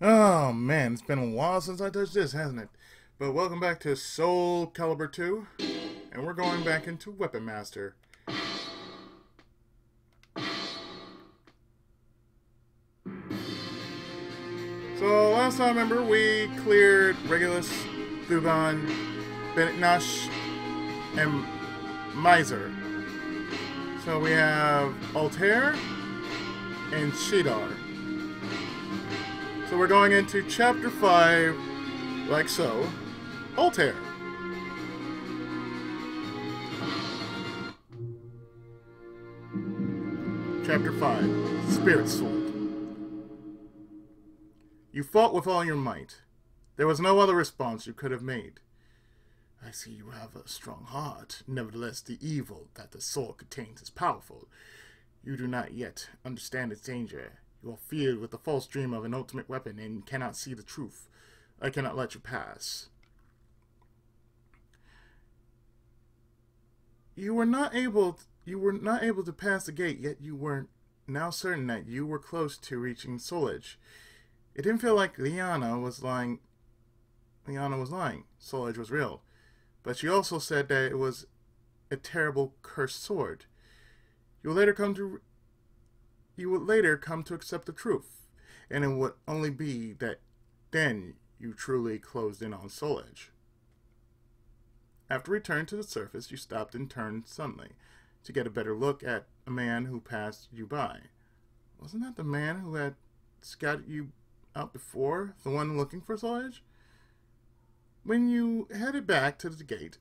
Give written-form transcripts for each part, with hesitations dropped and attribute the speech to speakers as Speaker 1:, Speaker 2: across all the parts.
Speaker 1: Oh man, it's been a while since I touched this, hasn't it? But welcome back to Soul Calibur 2, and we're going back into Weapon Master. So last time, remember, we cleared Regulus, Dugon, Benetnash, and Miser. So we have Altair and Shidar. So we're going into Chapter 5, like so. Altair. Chapter 5, Spirit Sword. You fought with all your might. There was no other response you could have made. I see you have a strong heart. Nevertheless, the evil that the sword contains is powerful. You do not yet understand its danger. You are filled with the false dream of an ultimate weapon and cannot see the truth. I cannot let you pass. You were not able to pass the gate, yet you were now certain that you were close to reaching Soul Edge. It didn't feel like Liana was lying. Soul Edge was real. But she also said that it was a terrible cursed sword. You would later come to accept the truth, and it would only be that then you truly closed in on Soul Edge. After returning to the surface, you stopped and turned suddenly to get a better look at a man who passed you by. Wasn't that the man who had scouted you out before, the one looking for Soul Edge? When you headed back to the gate,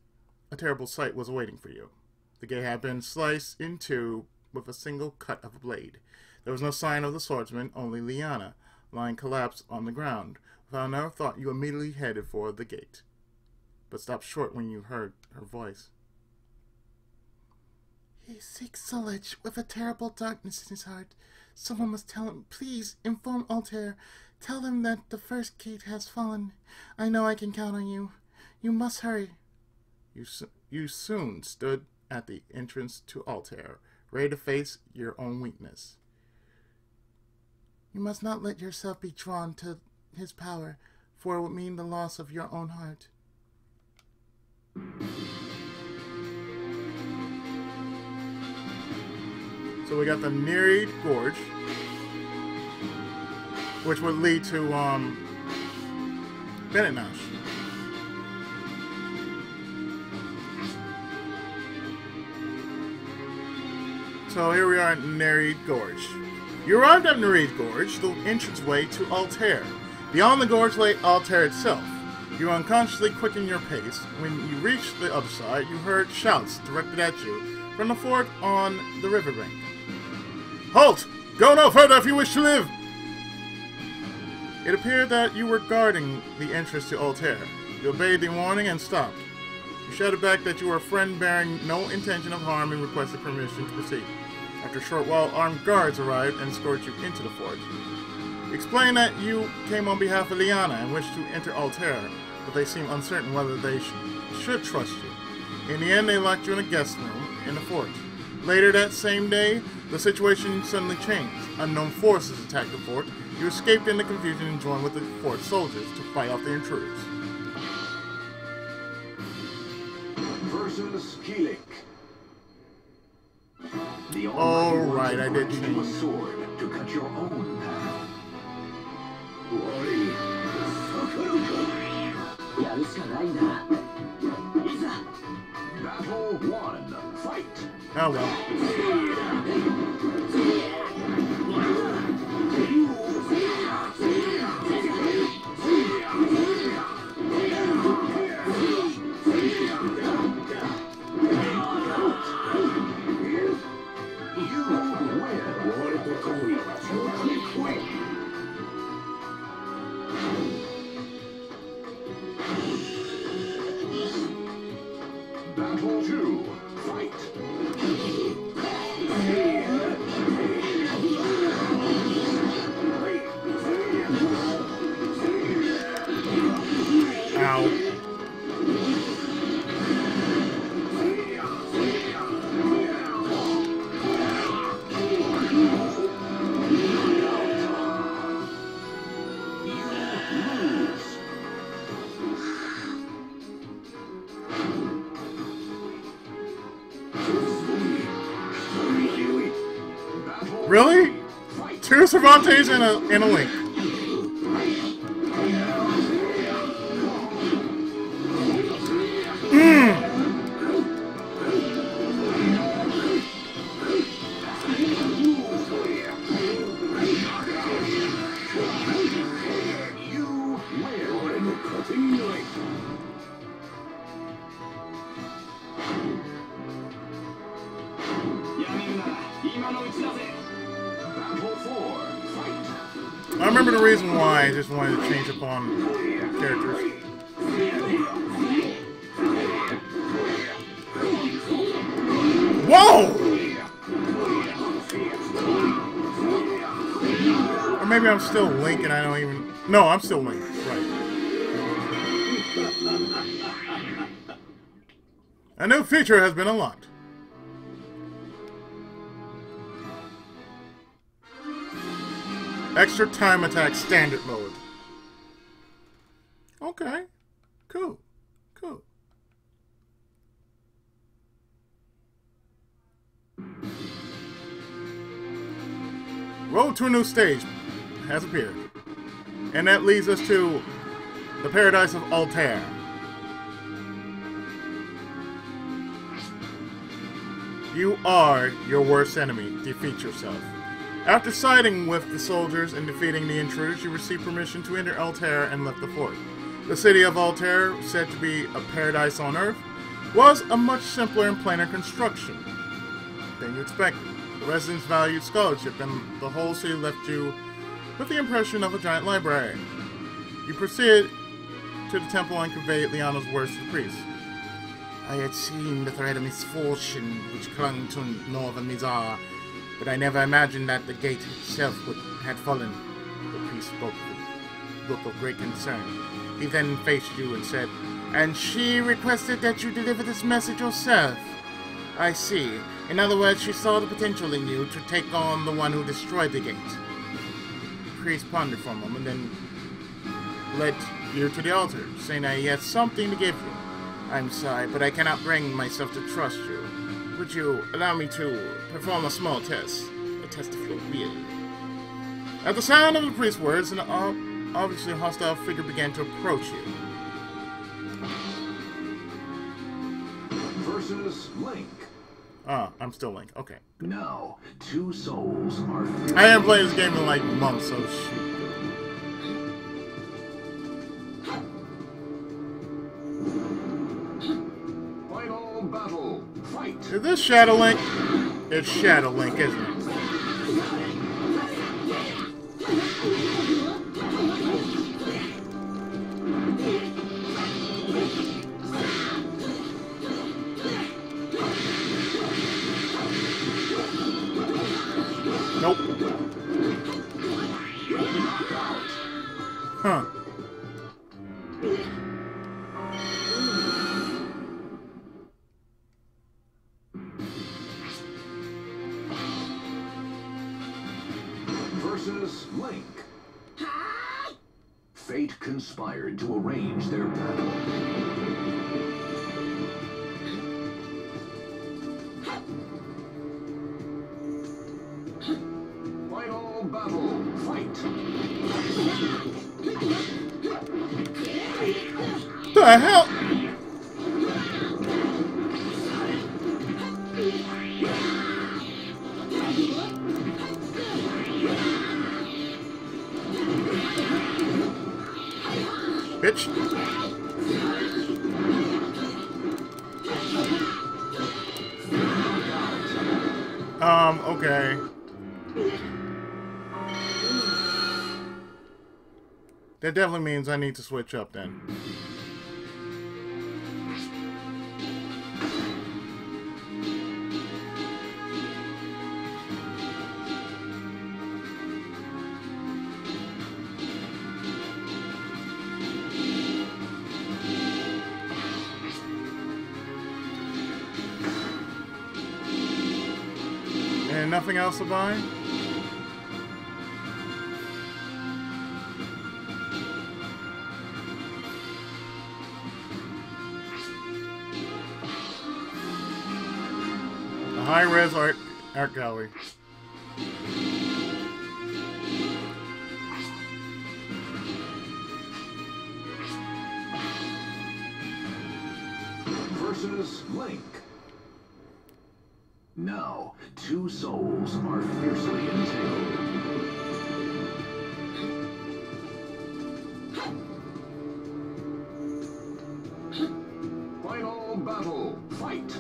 Speaker 1: a terrible sight was awaiting for you. The gate had been sliced in two with a single cut of a blade. There was no sign of the swordsman, only Liana, lying collapsed on the ground. Without another thought, you immediately headed for the gate, but stopped short when you heard her voice. He seeks Soul Edge with a terrible darkness in his heart. Someone must tell him. Please inform Altair. Tell him that the first gate has fallen. I know I can count on you. You must hurry. You soon stood at the entrance to Altair, ready to face your own weakness. You must not let yourself be drawn to his power, for it would mean the loss of your own heart. So we got the Nereid Gorge, which would lead to Benetnash. So here we are at Nereid Gorge. You arrived at Nereid Gorge, the entranceway to Altair. Beyond the gorge lay Altair itself. You unconsciously quickened your pace. When you reached the other side, you heard shouts directed at you from the fort on the riverbank. Halt! Go no further if you wish to live! It appeared that you were guarding the entrance to Altair. You obeyed the warning and stopped. You shouted back that you were a friend bearing no intention of harm and requested permission to proceed. After a short while, armed guards arrived and escorted you into the fort. You explained that you came on behalf of Liana and wished to enter Altair, but they seemed uncertain whether they should trust you. In the end, they locked you in a guest room in the fort. Later that same day, the situation suddenly changed. Unknown forces attacked the fort. You escaped in the confusion and joined with the fort soldiers to fight off the intruders.
Speaker 2: Versus Kilik.
Speaker 1: Alright, I did change.
Speaker 2: A sword to cut your own path. Battle 1. Fight.
Speaker 1: Oh well.
Speaker 2: Battle 2. Fight.
Speaker 1: Two Cervantes and a Link. I remember the reason why. I just wanted to change up on characters. Whoa! Or maybe I'm still Link and I don't even... No, I'm still Link. Right. A new feature has been unlocked. Extra time attack standard mode. Okay. Cool. Cool. Road to a new stage has appeared. And that leads us to the paradise of Altair. You are your worst enemy. Defeat yourself. After siding with the soldiers and defeating the intruders, you receive permission to enter Altair and lift the fort. The city of Altair, said to be a paradise on Earth, was a much simpler and plainer construction than you expected. The residents valued scholarship, and the whole city left you with the impression of a giant library. You proceeded to the temple and conveyed Liana's words to the priest. I had seen the thread of misfortune which clung to northern Nizar, but I never imagined that the gate itself had fallen. The priest spoke with a look of great concern. He then faced you and said, and she requested that you deliver this message yourself. I see. In other words, she saw the potential in you to take on the one who destroyed the gate. The priest pondered for a moment, then led you to the altar, saying that he had something to give you. I'm sorry, but I cannot bring myself to trust you. Would you allow me to perform a small test? A test of your will. At the sound of the priest's words, an obviously hostile figure began to approach you.
Speaker 2: Versus Link.
Speaker 1: Ah, I'm still Link. Okay.
Speaker 2: Now, two souls are...
Speaker 1: I haven't played this game in like months, so shoot.
Speaker 2: Final battle. Fight.
Speaker 1: Is this Shadow Link? It's Shadow Link, isn't it? Nope. Huh.
Speaker 2: Versus Link. Fate conspired to arrange their battle. Final battle. Fight.
Speaker 1: The hell? Bitch. Okay. That definitely means I need to switch up then. And nothing else to buy? A high-res art gallery.
Speaker 2: versus Link. Now, two souls are fiercely entangled. Final battle, fight!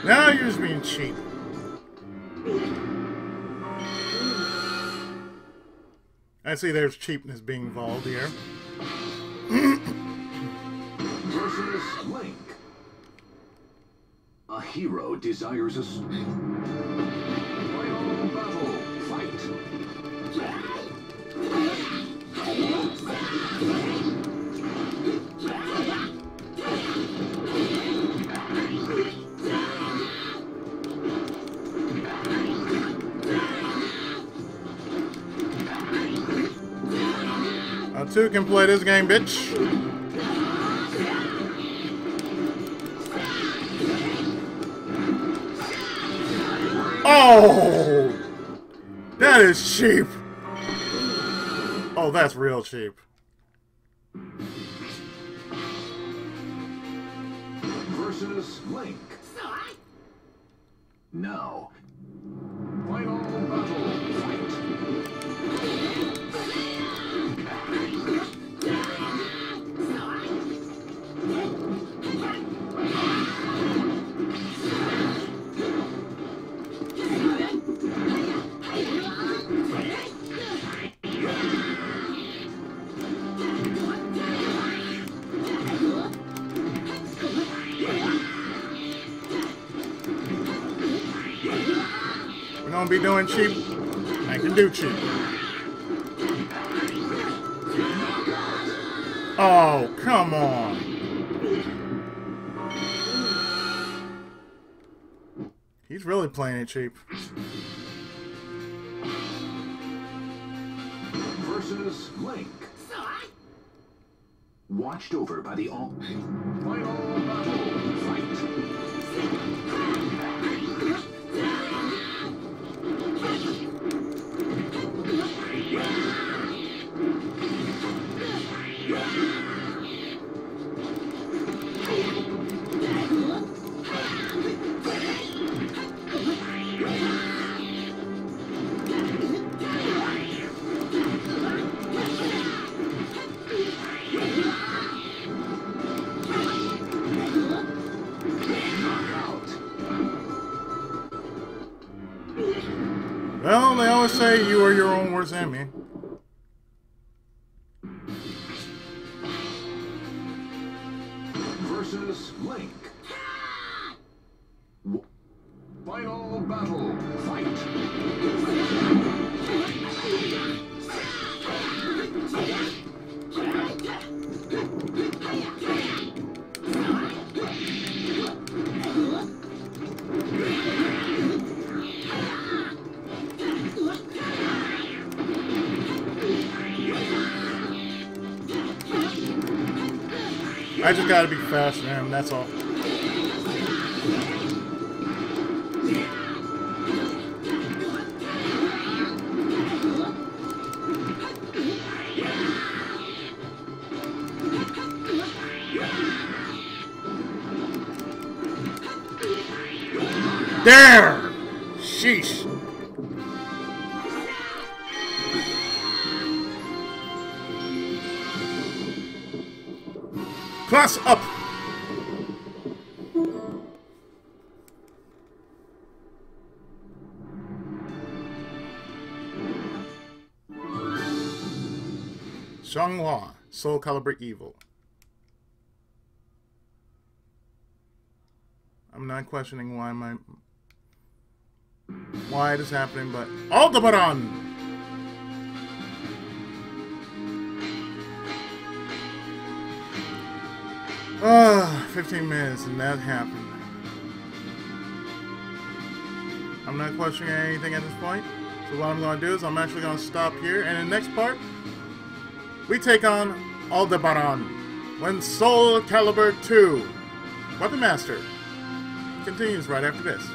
Speaker 1: Now you're just being cheap. I see there's cheapness being involved here.
Speaker 2: Versus Link. A hero desires a final battle, fight!
Speaker 1: Two can play this game, bitch. Oh! That is cheap. Oh, that's real cheap.
Speaker 2: Versus Link. Now, final battle, fight!
Speaker 1: We're gonna be doing cheap. I can do cheap. Oh, come on. He's really playing it cheap.
Speaker 2: Versus Link. Watched over by the all. Final battle, fight!
Speaker 1: Well, they always say you are your own worst enemy.
Speaker 2: Versus Link. Final battle, fight!
Speaker 1: I just gotta be faster than him, that's all. There! Sheesh. Class up! Xianghua, Soul Calibur Evil. I'm not questioning why it is happening, but Altair! 15 minutes and that happened. I'm not questioning anything at this point. So what I'm going to do is I'm actually going to stop here. And in the next part, we take on Aldebaran. when Soul Calibur 2, Weapon Master, continues right after this.